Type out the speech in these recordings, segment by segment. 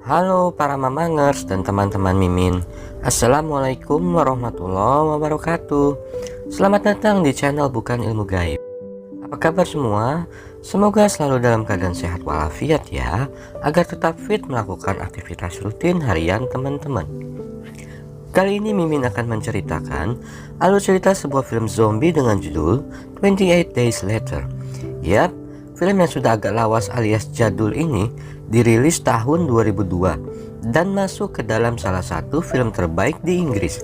Halo para mamangers dan teman-teman Mimin. Assalamualaikum warahmatullahi wabarakatuh. Selamat datang di channel Bukan Ilmu Gaib. Apa kabar semua? Semoga selalu dalam keadaan sehat walafiat ya, agar tetap fit melakukan aktivitas rutin harian teman-teman. Kali ini Mimin akan menceritakan alur cerita sebuah film zombie dengan judul 28 Days Later. Yap, film yang sudah agak lawas alias jadul ini dirilis tahun 2002 dan masuk ke dalam salah satu film terbaik di Inggris.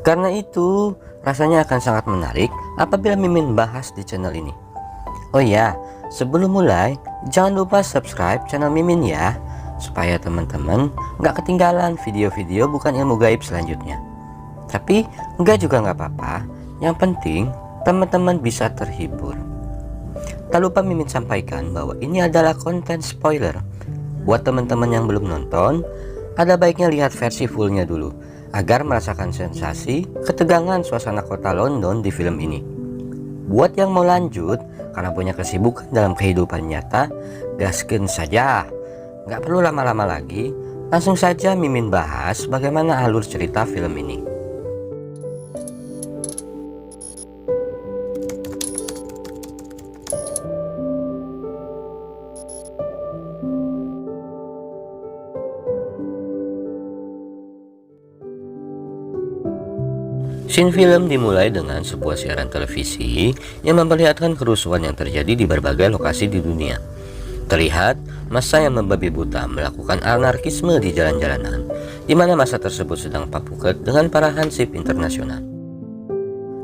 Karena itu, rasanya akan sangat menarik apabila Mimin bahas di channel ini. Oh ya, sebelum mulai, jangan lupa subscribe channel Mimin ya, supaya teman-teman nggak ketinggalan video-video bukan ilmu gaib selanjutnya. Tapi nggak juga nggak apa-apa, yang penting teman-teman bisa terhibur. Tak lupa Mimin sampaikan bahwa ini adalah konten spoiler. Buat teman-teman yang belum nonton, ada baiknya lihat versi fullnya dulu agar merasakan sensasi ketegangan suasana kota London di film ini. Buat yang mau lanjut karena punya kesibukan dalam kehidupan nyata, gaskeun saja. Nggak perlu lama-lama lagi, langsung saja Mimin bahas bagaimana alur cerita film ini. Scene film dimulai dengan sebuah siaran televisi yang memperlihatkan kerusuhan yang terjadi di berbagai lokasi di dunia. Terlihat massa yang membabi buta melakukan anarkisme di jalan-jalanan, di mana massa tersebut sedang papuket dengan para hansip internasional.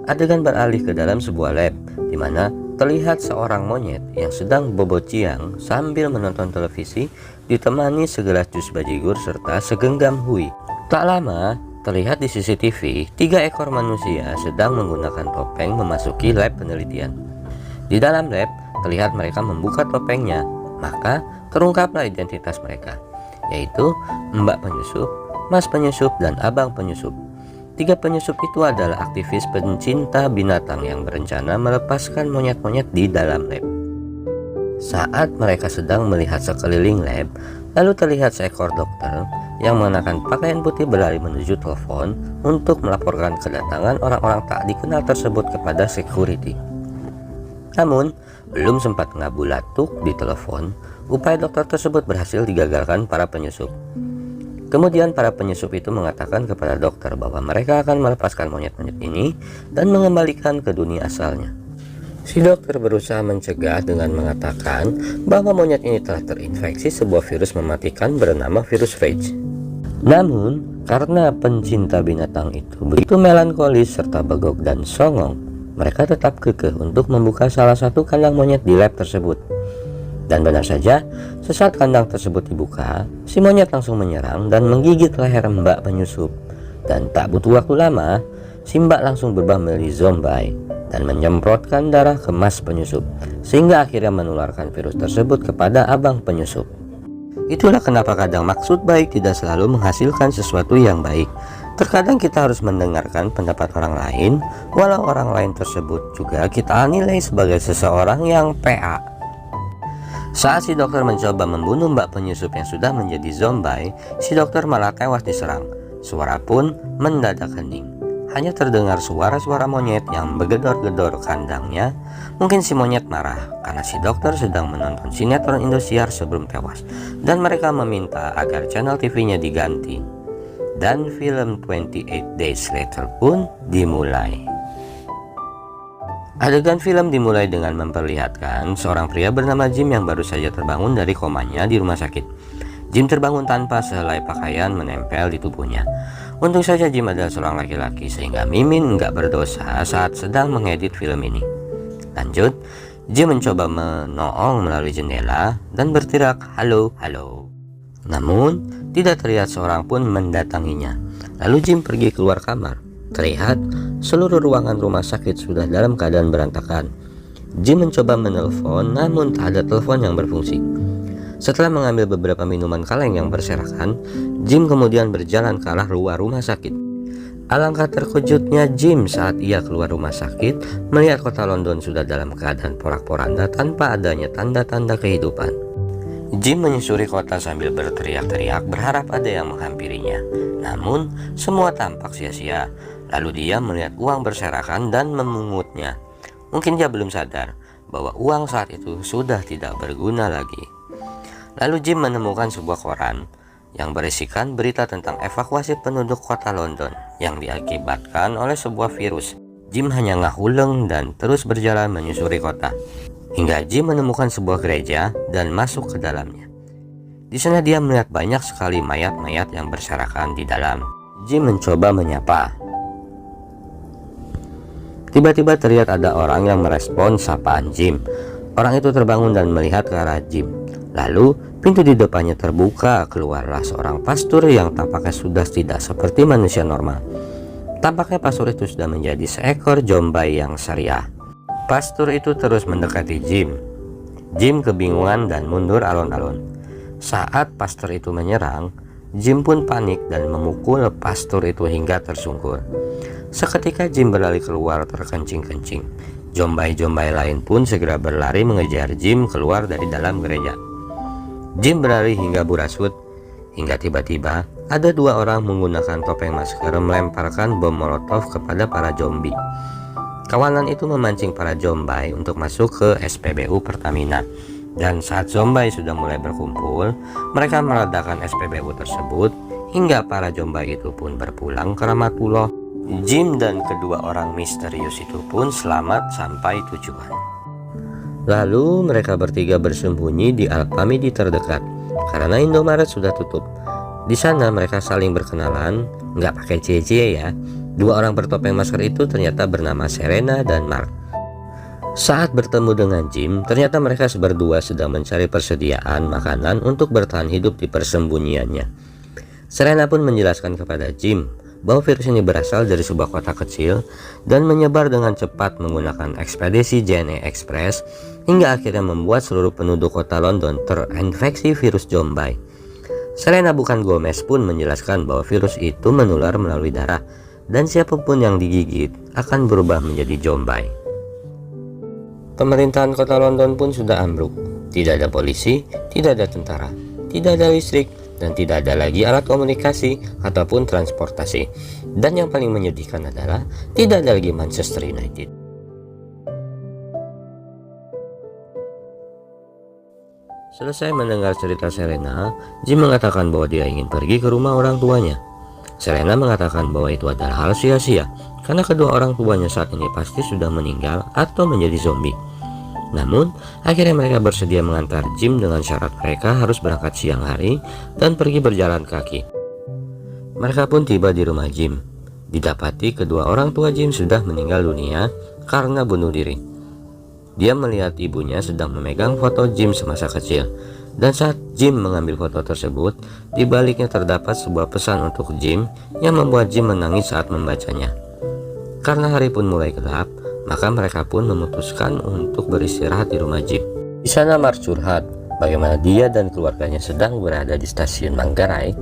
Adegan beralih ke dalam sebuah lab, di mana terlihat seorang monyet yang sedang bobot ciang sambil menonton televisi ditemani segelas jus bajigur serta segenggam hui. Tak lama, terlihat di CCTV, 3 ekor manusia sedang menggunakan topeng memasuki lab penelitian. Di dalam lab, terlihat mereka membuka topengnya, maka terungkaplah identitas mereka, yaitu Mbak Penyusup, Mas Penyusup, dan Abang Penyusup. 3 penyusup itu adalah aktivis pencinta binatang yang berencana melepaskan monyet-monyet di dalam lab. Saat mereka sedang melihat sekeliling lab, lalu terlihat seekor dokter yang mengenakan pakaian putih berlari menuju telepon untuk melaporkan kedatangan orang-orang tak dikenal tersebut kepada security. Namun, belum sempat ngabulatuk di telepon, upaya dokter tersebut berhasil digagalkan para penyusup. Kemudian para penyusup itu mengatakan kepada dokter bahwa mereka akan melepaskan monyet-monyet ini dan mengembalikan ke dunia asalnya. Si dokter berusaha mencegah dengan mengatakan bahwa monyet ini telah terinfeksi sebuah virus mematikan bernama virus Rage. Namun, karena pencinta binatang itu begitu melankolis serta begok dan songong, mereka tetap kekeh untuk membuka salah satu kandang monyet di lab tersebut. Dan benar saja, sesaat kandang tersebut dibuka, si monyet langsung menyerang dan menggigit leher Mbak Penyusup. Dan tak butuh waktu lama, si Mbak langsung berubah menjadi zombie dan menyemprotkan darah ke Mas Penyusup, sehingga akhirnya menularkan virus tersebut kepada Abang Penyusup. Itulah kenapa kadang maksud baik tidak selalu menghasilkan sesuatu yang baik. Terkadang kita harus mendengarkan pendapat orang lain, walau orang lain tersebut juga kita nilai sebagai seseorang yang PA. Saat si dokter mencoba membunuh Mbak Penyusup yang sudah menjadi zombie, si dokter malah tewas diserang. Suara pun mendadak hening. Hanya terdengar suara-suara monyet yang bergedor-gedor kandangnya. Mungkin si monyet marah karena si dokter sedang menonton sinetron Indosiar sebelum tewas, dan mereka meminta agar channel TV-nya diganti. Dan film 28 Days Later pun dimulai. Adegan film dimulai dengan memperlihatkan seorang pria bernama Jim yang baru saja terbangun dari komanya di rumah sakit. Jim terbangun tanpa sehelai pakaian menempel di tubuhnya. Untung saja Jim adalah seorang laki-laki sehingga Mimin nggak berdosa saat sedang mengedit film ini. Lanjut, Jim mencoba menoong melalui jendela dan berteriak halo halo. Namun tidak terlihat seorang pun mendatanginya. Lalu Jim pergi keluar kamar. Terlihat seluruh ruangan rumah sakit sudah dalam keadaan berantakan. Jim mencoba menelpon namun tak ada telepon yang berfungsi. Setelah mengambil beberapa minuman kaleng yang berserakan, Jim kemudian berjalan ke arah luar rumah sakit. Alangkah terkejutnya Jim saat ia keluar rumah sakit melihat kota London sudah dalam keadaan porak-poranda tanpa adanya tanda-tanda kehidupan. Jim menyusuri kota sambil berteriak-teriak berharap ada yang menghampirinya. Namun, semua tampak sia-sia. Lalu dia melihat uang berserakan dan memungutnya. Mungkin dia belum sadar bahwa uang saat itu sudah tidak berguna lagi. Lalu Jim menemukan sebuah koran yang berisikan berita tentang evakuasi penduduk kota London yang diakibatkan oleh sebuah virus. Jim hanya ngahuleng dan terus berjalan menyusuri kota hingga Jim menemukan sebuah gereja dan masuk ke dalamnya. Di sana dia melihat banyak sekali mayat-mayat yang berserakan di dalam. Jim mencoba menyapa. Tiba-tiba terlihat ada orang yang merespon sapaan Jim. Orang itu terbangun dan melihat ke arah Jim. Lalu pintu di depannya terbuka, keluarlah seorang pastor yang tampaknya sudah tidak seperti manusia normal. Tampaknya pastor itu sudah menjadi seekor zombie yang syariah. Pastor itu terus mendekati Jim. Jim kebingungan dan mundur alon-alon. Saat pastor itu menyerang, Jim pun panik dan memukul pastor itu hingga tersungkur. Seketika Jim berlari keluar terkencing-kencing. Zombie-zombie lain pun segera berlari mengejar Jim keluar dari dalam gereja. Jim berlari hingga burasut, hingga tiba-tiba ada dua orang menggunakan topeng masker melemparkan bom molotov kepada para zombie. Kawanan itu memancing para zombie untuk masuk ke SPBU Pertamina. Dan saat zombie sudah mulai berkumpul, mereka meledakkan SPBU tersebut hingga para zombie itu pun berpulang ke Rahmatullah. Jim dan kedua orang misterius itu pun selamat sampai tujuan. Lalu mereka bertiga bersembunyi di Alfamidi terdekat karena Indomaret sudah tutup. Di sana mereka saling berkenalan, nggak pakai cie-cie ya. Dua orang bertopeng masker itu ternyata bernama Serena dan Mark. Saat bertemu dengan Jim, ternyata mereka berdua sedang mencari persediaan makanan untuk bertahan hidup di persembunyiannya. Serena pun menjelaskan kepada Jim bahwa virus ini berasal dari sebuah kota kecil dan menyebar dengan cepat menggunakan ekspedisi JNE Express hingga akhirnya membuat seluruh penduduk kota London terinfeksi virus zombie. Serena bukan Gomez pun menjelaskan bahwa virus itu menular melalui darah dan siapapun yang digigit akan berubah menjadi zombie. Pemerintahan kota London pun sudah ambruk. Tidak ada polisi, tidak ada tentara, tidak ada listrik, dan tidak ada lagi alat komunikasi ataupun transportasi. Dan yang paling menyedihkan adalah tidak ada lagi Manchester United. Selesai mendengar cerita Serena, Jim mengatakan bahwa dia ingin pergi ke rumah orang tuanya. Serena mengatakan bahwa itu adalah hal sia-sia karena kedua orang tuanya saat ini pasti sudah meninggal atau menjadi zombie. Namun, akhirnya mereka bersedia mengantar Jim dengan syarat mereka harus berangkat siang hari dan pergi berjalan kaki. Mereka pun tiba di rumah Jim. Didapati kedua orang tua Jim sudah meninggal dunia karena bunuh diri. Dia melihat ibunya sedang memegang foto Jim semasa kecil. Dan saat Jim mengambil foto tersebut, di baliknya terdapat sebuah pesan untuk Jim yang membuat Jim menangis saat membacanya. Karena hari pun mulai gelap, maka mereka pun memutuskan untuk beristirahat di rumah Jim. Di sana Mark curhat bagaimana dia dan keluarganya sedang berada di stasiun Manggarai.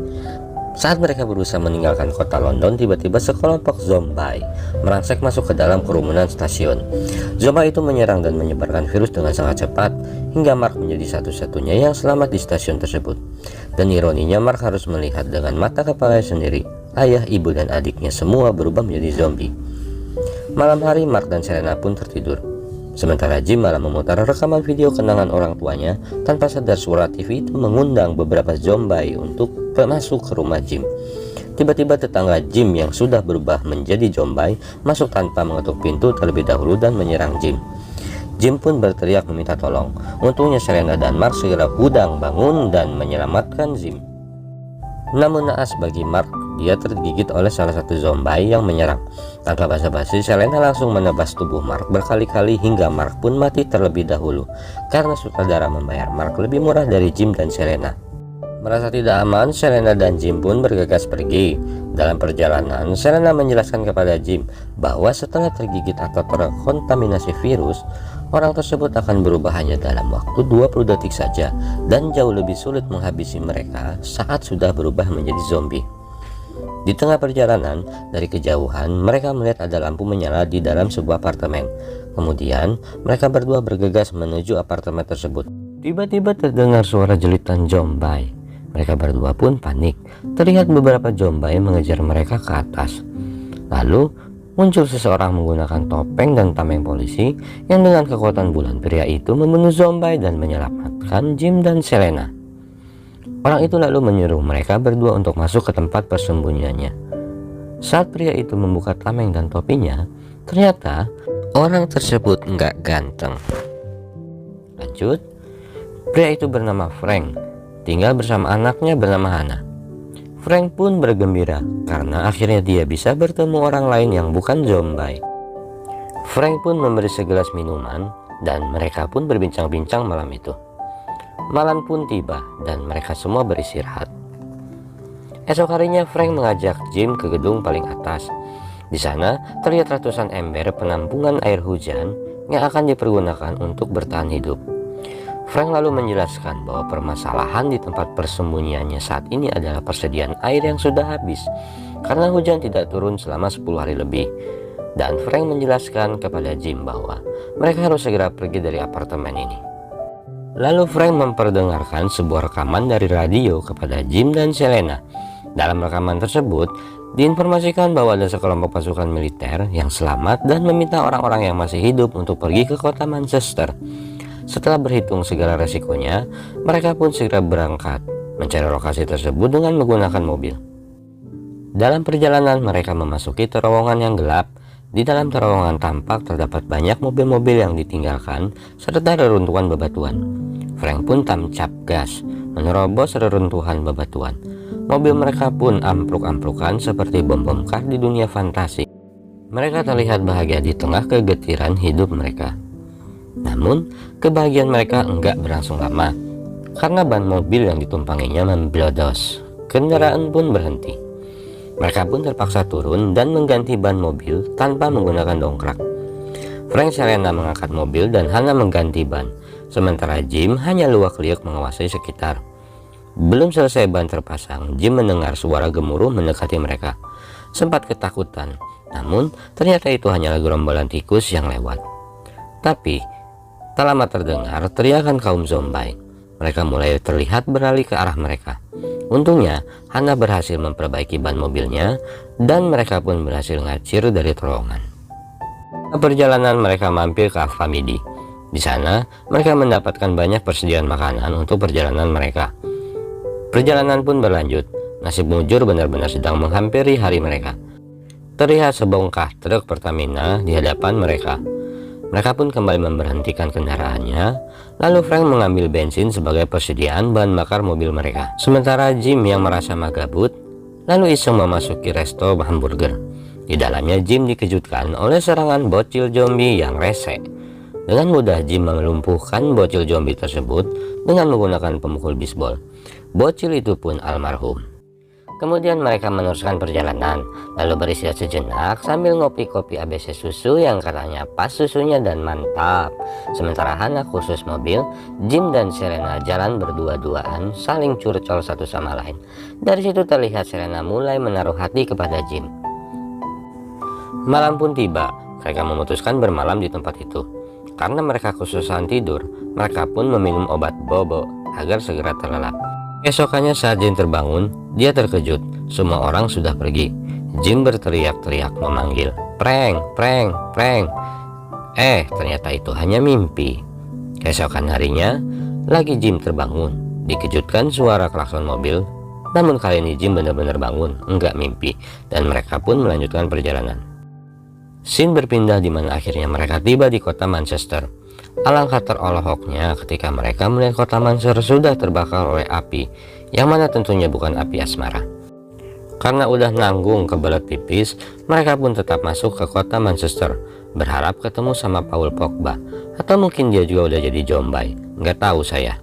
Saat mereka berusaha meninggalkan kota London, tiba-tiba sekelompok zombie merangsek masuk ke dalam kerumunan stasiun. Zombie itu menyerang dan menyebarkan virus dengan sangat cepat, hingga Mark menjadi satu-satunya yang selamat di stasiun tersebut. Dan ironinya Mark harus melihat dengan mata kepalanya sendiri, ayah, ibu, dan adiknya semua berubah menjadi zombie. Malam hari Mark dan Serena pun tertidur. Sementara Jim malah memutar rekaman video kenangan orang tuanya. Tanpa sadar suara TV itu mengundang beberapa zombie untuk masuk ke rumah Jim. Tiba-tiba tetangga Jim yang sudah berubah menjadi zombie masuk tanpa mengetuk pintu terlebih dahulu dan menyerang Jim. Jim pun berteriak meminta tolong. Untungnya Serena dan Mark segera hudang bangun dan menyelamatkan Jim. Namun naas bagi Mark, dia tergigit oleh salah satu zombie yang menyerang. Tanpa basa-basi, Serena langsung menebas tubuh Mark berkali-kali hingga Mark pun mati terlebih dahulu karena sutradara membayar Mark lebih murah dari Jim dan Serena. Merasa tidak aman, Serena dan Jim pun bergegas pergi. Dalam perjalanan, Serena menjelaskan kepada Jim bahwa setelah tergigit atau terkontaminasi virus, orang tersebut akan berubah hanya dalam waktu 20 detik saja dan jauh lebih sulit menghabisi mereka saat sudah berubah menjadi zombie. Di tengah perjalanan, dari kejauhan, mereka melihat ada lampu menyala di dalam sebuah apartemen. Kemudian, mereka berdua bergegas menuju apartemen tersebut. Tiba-tiba terdengar suara jelitan zombie. Mereka berdua pun panik. Terlihat beberapa zombie mengejar mereka ke atas. Lalu muncul seseorang menggunakan topeng dan tameng polisi yang dengan kekuatan bulan pria itu membunuh zombie dan menyelamatkan Jim dan Selena. Orang itu lalu menyuruh mereka berdua untuk masuk ke tempat persembunyiannya. Saat pria itu membuka tameng dan topinya, ternyata orang tersebut nggak ganteng. Lanjut, pria itu bernama Frank, tinggal bersama anaknya bernama Hannah. Frank pun bergembira karena akhirnya dia bisa bertemu orang lain yang bukan zombie. Frank pun memberi segelas minuman dan mereka pun berbincang-bincang malam itu. Malam pun tiba dan mereka semua beristirahat. Esok harinya Frank mengajak Jim ke gedung paling atas. Di sana terlihat ratusan ember penampungan air hujan yang akan dipergunakan untuk bertahan hidup. Frank lalu menjelaskan bahwa permasalahan di tempat persembunyiannya saat ini adalah persediaan air yang sudah habis karena hujan tidak turun selama 10 hari lebih. Dan Frank menjelaskan kepada Jim bahwa mereka harus segera pergi dari apartemen ini. Lalu Frank memperdengarkan sebuah rekaman dari radio kepada Jim dan Selena. Dalam rekaman tersebut diinformasikan bahwa ada sekelompok pasukan militer yang selamat dan meminta orang-orang yang masih hidup untuk pergi ke kota Manchester. Setelah berhitung segala resikonya, mereka pun segera berangkat mencari lokasi tersebut dengan menggunakan mobil. Dalam perjalanan mereka memasuki terowongan yang gelap. Di dalam terowongan tampak terdapat banyak mobil-mobil yang ditinggalkan serta reruntuhan bebatuan. Frank pun tancap gas menerobos reruntuhan bebatuan. Mobil mereka pun ampluk-amplukan seperti bom-bom kar di dunia fantasi. Mereka terlihat bahagia di tengah kegetiran hidup mereka. Namun, kebahagiaan mereka enggak berlangsung lama karena ban mobil yang ditumpanginya memblodos. Kendaraan pun berhenti. Mereka pun terpaksa turun dan mengganti ban mobil tanpa menggunakan dongkrak. Frank Selena mengangkat mobil dan Hannah mengganti ban, sementara Jim hanya luak-liuk mengawasi sekitar. Belum selesai ban terpasang, Jim mendengar suara gemuruh mendekati mereka. Sempat ketakutan, namun ternyata itu hanyalah gerombolan tikus yang lewat. Tapi tak lama terdengar teriakan kaum zombie. Mereka mulai terlihat beralih ke arah mereka. Untungnya Hannah berhasil memperbaiki ban mobilnya dan mereka pun berhasil ngacir dari terowongan. Perjalanan mereka mampir ke Alfamidi. Di sana mereka mendapatkan banyak persediaan makanan untuk perjalanan mereka. Perjalanan pun berlanjut. Nasib mujur benar-benar sedang menghampiri hari mereka. Terlihat sebongkah truk Pertamina di hadapan mereka. Mereka pun kembali memberhentikan kendaraannya. Lalu Frank mengambil bensin sebagai persediaan bahan bakar mobil mereka. Sementara Jim yang merasa magabut lalu iseng memasuki resto hamburger. Di dalamnya Jim dikejutkan oleh serangan bocil zombie yang rese. Dengan mudah Jim melumpuhkan bocil zombie tersebut dengan menggunakan pemukul bisbol. Bocil itu pun almarhum. Kemudian mereka meneruskan perjalanan, lalu beristirahat sejenak sambil ngopi-kopi ABC susu yang katanya pas susunya dan mantap. Sementara Hannah khusus mobil, Jim dan Selena jalan berdua-duaan saling curcol satu sama lain. Dari situ terlihat Selena mulai menaruh hati kepada Jim. Malam pun tiba, mereka memutuskan bermalam di tempat itu. Karena mereka khususan tidur, mereka pun meminum obat bobo agar segera terlelap. Esokannya saat Jim terbangun, dia terkejut. Semua orang sudah pergi. Jim berteriak-teriak memanggil, "Prank, prank, prank." Ternyata itu hanya mimpi. Keesokan harinya, lagi Jim terbangun. Dikejutkan suara klakson mobil. Namun kali ini Jim benar-benar bangun, enggak mimpi. Dan mereka pun melanjutkan perjalanan. Scene berpindah di mana akhirnya mereka tiba di kota Manchester. Alangkah terolok-oloknya ketika mereka melihat kota Manchester sudah terbakar oleh api, yang mana tentunya bukan api asmara. Karena udah nanggung kebelet pipis, mereka pun tetap masuk ke kota Manchester, berharap ketemu sama Paul Pogba, atau mungkin dia juga udah jadi zombie, nggak tahu saya.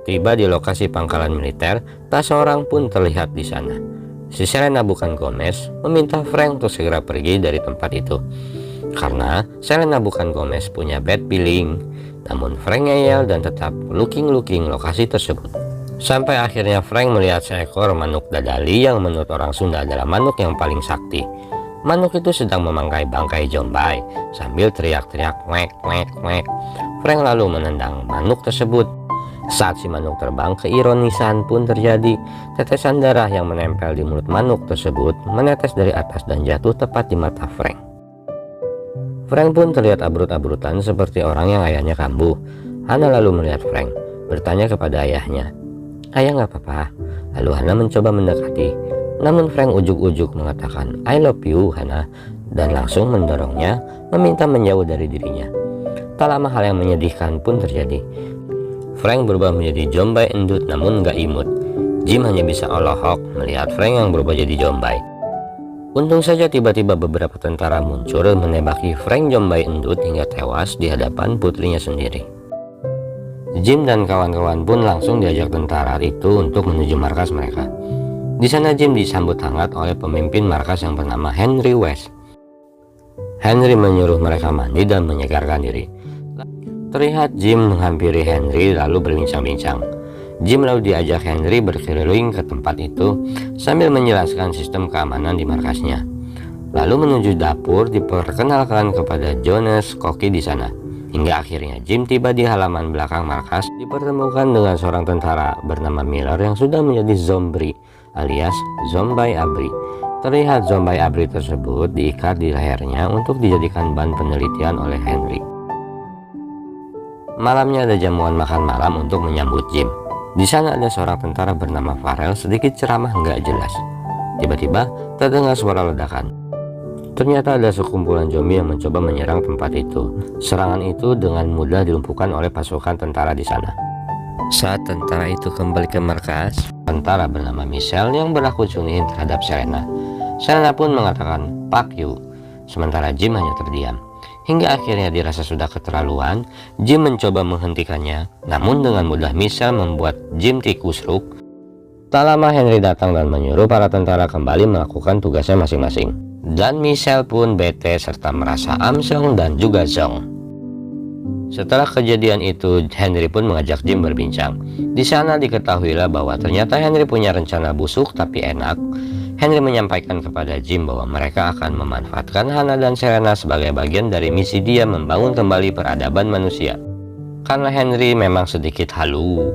Tiba di lokasi pangkalan militer, tak seorang pun terlihat di sana. Si Selena bukan Gomez meminta Frank untuk segera pergi dari tempat itu. Karena Selena bukan Gomez punya bad feeling, namun Frank ngeyel dan tetap looking lokasi tersebut. Sampai akhirnya Frank melihat seekor manuk dadali yang menurut orang Sunda adalah manuk yang paling sakti. Manuk itu sedang memangkai bangkai zombie sambil teriak-teriak wek wek wek. Frank lalu menendang manuk tersebut. Saat si manuk terbang, keironisan pun terjadi. Tetesan darah yang menempel di mulut manuk tersebut menetes dari atas dan jatuh tepat di mata Frank. Frank pun terlihat abrut-abrutan seperti orang yang ayahnya kambuh. Hana lalu melihat Frank, bertanya kepada ayahnya, "Ayah nggak apa-apa?" Lalu Hana mencoba mendekati. Namun Frank ujuk-ujuk mengatakan, "I love you, Hana," dan langsung mendorongnya, meminta menjauh dari dirinya. Tak lama hal yang menyedihkan pun terjadi. Frank berubah menjadi Jombai endut namun gak imut. Jim hanya bisa olohok melihat Frank yang berubah jadi Jombai. Untung saja tiba-tiba beberapa tentara muncul menembaki Frank Jombai endut hingga tewas di hadapan putrinya sendiri. Jim dan kawan-kawan pun langsung diajak tentara itu untuk menuju markas mereka. Di sana Jim disambut hangat oleh pemimpin markas yang bernama Henry West. Henry menyuruh mereka mandi dan menyegarkan diri. Terlihat Jim menghampiri Henry lalu berbincang-bincang. Jim lalu diajak Henry berkeliling ke tempat itu sambil menjelaskan sistem keamanan di markasnya. Lalu menuju dapur diperkenalkan kepada Jonas Koki di sana. Hingga akhirnya Jim tiba di halaman belakang markas, dipertemukan dengan seorang tentara bernama Miller yang sudah menjadi zombie alias Zombai Abri. Terlihat Zombai Abri tersebut diikat di lehernya untuk dijadikan bahan penelitian oleh Henry. Malamnya ada jamuan makan malam untuk menyambut Jim. Di sana ada seorang tentara bernama Farrell sedikit ceramah nggak jelas. Tiba-tiba terdengar suara ledakan. Ternyata ada sekumpulan zombie yang mencoba menyerang tempat itu. Serangan itu dengan mudah dilumpuhkan oleh pasukan tentara di sana. Saat tentara itu kembali ke markas, tentara bernama Michelle yang berlaku cungihin terhadap Serena. Serena pun mengatakan "fuck you", sementara Jim hanya terdiam. Hingga akhirnya dirasa sudah keterlaluan, Jim mencoba menghentikannya, namun dengan mudah Michelle membuat Jim tikusruk. Tak lama Henry datang dan menyuruh para tentara kembali melakukan tugasnya masing-masing. Dan Michelle pun bete serta merasa amsyong dan juga zong. Setelah kejadian itu, Henry pun mengajak Jim berbincang. Di sana diketahuilah bahwa ternyata Henry punya rencana busuk tapi enak. Henry menyampaikan kepada Jim bahwa mereka akan memanfaatkan Hana dan Serena sebagai bagian dari misi dia membangun kembali peradaban manusia. Karena Henry memang sedikit halu,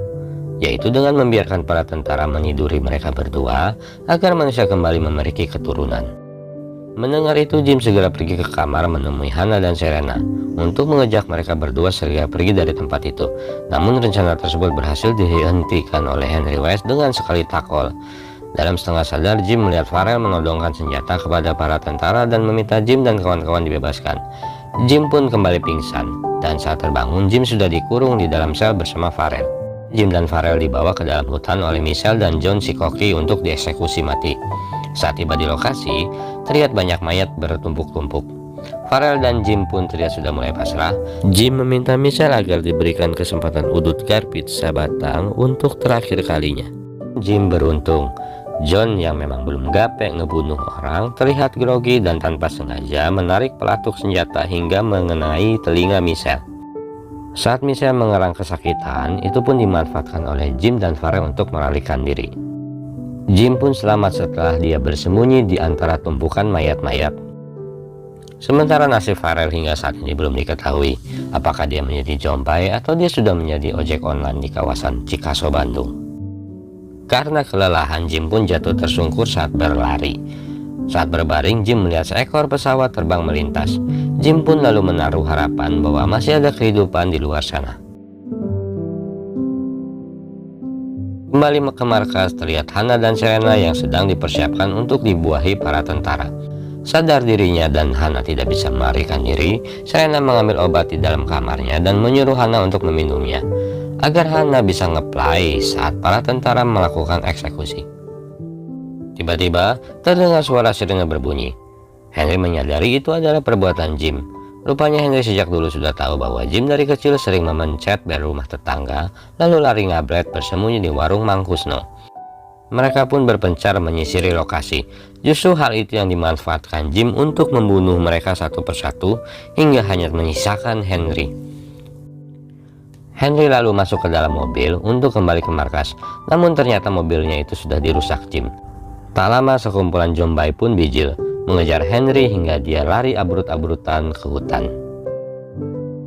yaitu dengan membiarkan para tentara meniduri mereka berdua agar manusia kembali memiliki keturunan. Mendengar itu, Jim segera pergi ke kamar menemui Hana dan Serena untuk mengejak mereka berdua segera pergi dari tempat itu. Namun rencana tersebut berhasil dihentikan oleh Henry West dengan sekali takol. Dalam setengah sadar, Jim melihat Farrell menodongkan senjata kepada para tentara dan meminta Jim dan kawan-kawan dibebaskan. Jim pun kembali pingsan, dan saat terbangun Jim sudah dikurung di dalam sel bersama Farrell. Jim dan Farrell dibawa ke dalam hutan oleh Michelle dan John Sikoki untuk dieksekusi mati. Saat tiba di lokasi, terlihat banyak mayat bertumpuk-tumpuk. Farrell dan Jim pun terlihat sudah mulai pasrah. Jim meminta Michelle agar diberikan kesempatan udut garpit sabatang untuk terakhir kalinya. Jim beruntung. John yang memang belum gapek ngebunuh orang terlihat grogi dan tanpa sengaja menarik pelatuk senjata hingga mengenai telinga Michelle. Saat Michelle mengerang kesakitan, itu pun dimanfaatkan oleh Jim dan Farrell untuk melarikan diri. Jim pun selamat setelah dia bersembunyi di antara tumpukan mayat-mayat. Sementara nasib Farrell hingga saat ini belum diketahui, apakah dia menjadi Jombai atau dia sudah menjadi ojek online di kawasan Cikaso, Bandung. Karena kelelahan, Jim pun jatuh tersungkur saat berlari. Saat berbaring, Jim melihat seekor pesawat terbang melintas. Jim pun lalu menaruh harapan bahwa masih ada kehidupan di luar sana. Kembali ke markas, terlihat Hana dan Serena yang sedang dipersiapkan untuk dibuahi para tentara. Sadar dirinya dan Hana tidak bisa melarikan diri, Serena mengambil obat di dalam kamarnya dan menyuruh Hana untuk meminumnya, agar Hana bisa ngeplay saat para tentara melakukan eksekusi. Tiba-tiba terdengar suara sirine berbunyi. Henry menyadari itu adalah perbuatan Jim. Rupanya Henry sejak dulu sudah tahu bahwa Jim dari kecil sering memencet bel rumah tetangga, lalu lari ngabret bersembunyi di warung Mang Kusno. Mereka pun berpencar menyisiri lokasi. Justru hal itu yang dimanfaatkan Jim untuk membunuh mereka satu persatu hingga hanya menyisakan Henry. Henry lalu masuk ke dalam mobil untuk kembali ke markas, namun ternyata mobilnya itu sudah dirusak Jim. Tak lama sekumpulan Jombai pun bijil, mengejar Henry hingga dia lari abrut-abrutan ke hutan.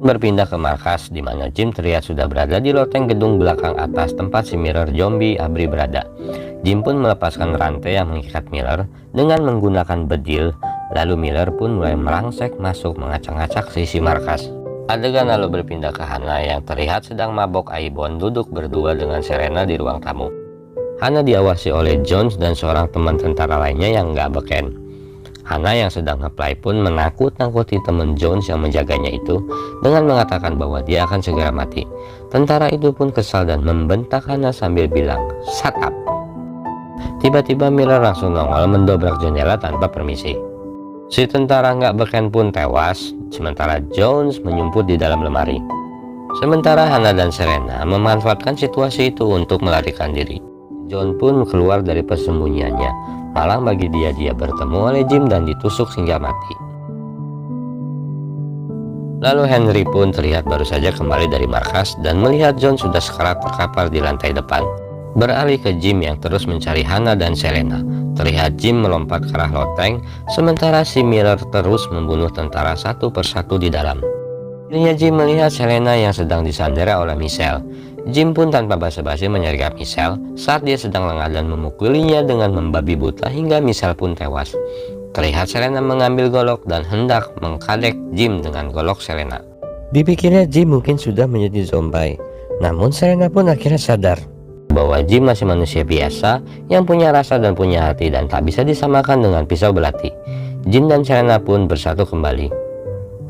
Berpindah ke markas di mana Jim terlihat sudah berada di loteng gedung belakang atas tempat si Miller zombie Abri berada. Jim pun melepaskan rantai yang mengikat Miller dengan menggunakan bedil, lalu Miller pun mulai merangsek masuk mengacak-acak sisi markas. Adegan lalu berpindah ke Hannah yang terlihat sedang mabok Aibon duduk berdua dengan Serena di ruang tamu. Hannah diawasi oleh Jones dan seorang teman tentara lainnya yang nggak beken. Hannah yang sedang ngeplay pun menakut-nakuti teman Jones yang menjaganya itu dengan mengatakan bahwa dia akan segera mati. Tentara itu pun kesal dan membentak Hannah sambil bilang, "Shut up." Tiba-tiba Miller langsung nongol mendobrak jendela tanpa permisi. Si tentara nggak beken pun tewas, sementara Jones menyumput di dalam lemari. Sementara Hannah dan Serena memanfaatkan situasi itu untuk melarikan diri. John pun keluar dari persembunyiannya. Malang bagi dia bertemu oleh Jim dan ditusuk hingga mati. Lalu Henry pun terlihat baru saja kembali dari markas dan melihat John sudah sekarat terkapar di lantai depan. Beralih ke Jim yang terus mencari Hannah dan Serena. Terlihat Jim melompat ke arah loteng, sementara si Miller terus membunuh tentara satu persatu di dalam. Akhirnya Jim melihat Serena yang sedang disandera oleh Michelle. Jim pun tanpa basa-basi menyergap Michelle saat dia sedang lengah dan memukulinya dengan membabi buta hingga Michelle pun tewas. Terlihat Serena mengambil golok dan hendak mengkadek Jim dengan golok Serena. Dipikirnya Jim mungkin sudah menjadi zombie, namun Serena pun akhirnya sadar bahwa Jim masih manusia biasa yang punya rasa dan punya hati dan tak bisa disamakan dengan pisau belati. Jim dan Serena pun bersatu kembali.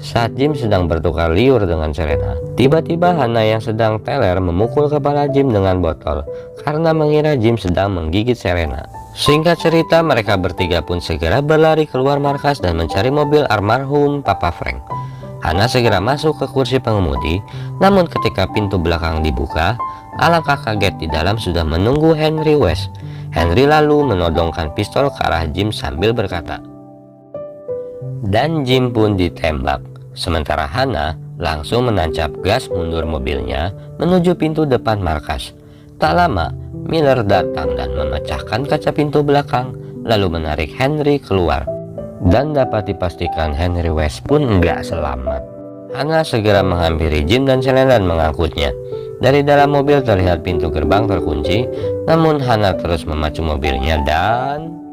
Saat Jim sedang bertukar liur dengan Serena, tiba-tiba Hannah yang sedang teler memukul kepala Jim dengan botol karena mengira Jim sedang menggigit Serena. Singkat cerita, mereka bertiga pun segera berlari keluar markas dan mencari mobil almarhum Papa Frank. Hannah segera masuk ke kursi pengemudi, namun ketika pintu belakang dibuka, alangkah kaget di dalam sudah menunggu Henry West. Henry lalu menodongkan pistol ke arah Jim sambil berkata, dan Jim pun ditembak. Sementara Hannah langsung menancap gas mundur mobilnya menuju pintu depan markas. Tak lama, Miller datang dan memecahkan kaca pintu belakang, lalu menarik Henry keluar. Dan dapat dipastikan Henry West pun enggak selamat. Hannah segera menghampiri Jim dan Serena dan mengangkutnya. Dari dalam mobil terlihat pintu gerbang terkunci, namun Hannah terus memacu mobilnya dan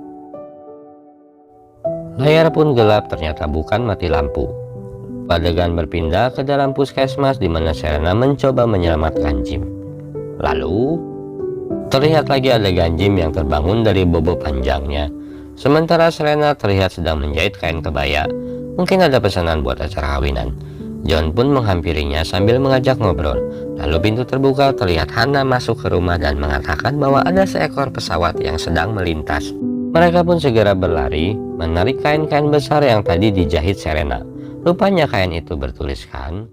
layar pun gelap, ternyata bukan mati lampu. Adegan berpindah ke dalam puskesmas di mana Serena mencoba menyelamatkan Jim. Lalu terlihat lagi adegan Jim yang terbangun dari bobo panjangnya. Sementara Serena terlihat sedang menjahit kain kebaya. Mungkin ada pesanan buat acara kawinan. John pun menghampirinya sambil mengajak ngobrol. Lalu pintu terbuka, terlihat Hannah masuk ke rumah dan mengatakan bahwa ada seekor pesawat yang sedang melintas. Mereka pun segera berlari, menarik kain-kain besar yang tadi dijahit Serena. Rupanya kain itu bertuliskan,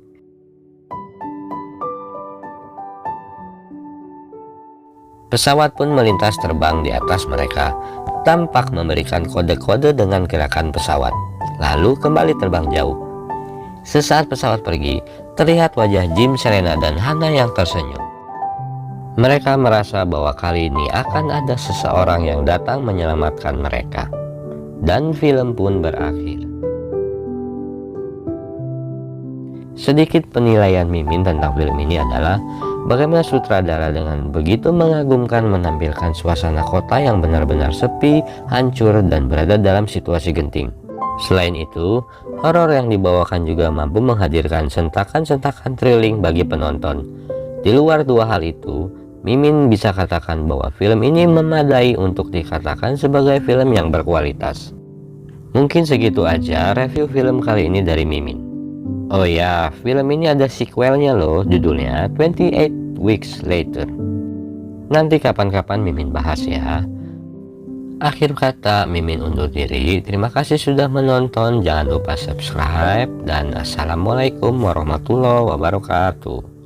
pesawat pun melintas terbang di atas mereka, tampak memberikan kode-kode dengan gerakan pesawat, lalu kembali terbang jauh. Sesaat pesawat pergi, terlihat wajah Jim, Serena, dan Hannah yang tersenyum. Mereka merasa bahwa kali ini akan ada seseorang yang datang menyelamatkan mereka. Dan film pun berakhir. Sedikit penilaian Mimin tentang film ini adalah bagaimana sutradara dengan begitu mengagumkan menampilkan suasana kota yang benar-benar sepi, hancur, dan berada dalam situasi genting. Selain itu, horor yang dibawakan juga mampu menghadirkan sentakan-sentakan thrilling bagi penonton. Di luar dua hal itu, Mimin bisa katakan bahwa film ini memadai untuk dikatakan sebagai film yang berkualitas. Mungkin segitu aja review film kali ini dari Mimin. Oh ya, film ini ada sequelnya loh, judulnya 28 Weeks Later. Nanti kapan-kapan Mimin bahas ya. Akhir kata, Mimin undur diri. Terima kasih sudah menonton. Jangan lupa subscribe. Dan assalamualaikum warahmatullahi wabarakatuh.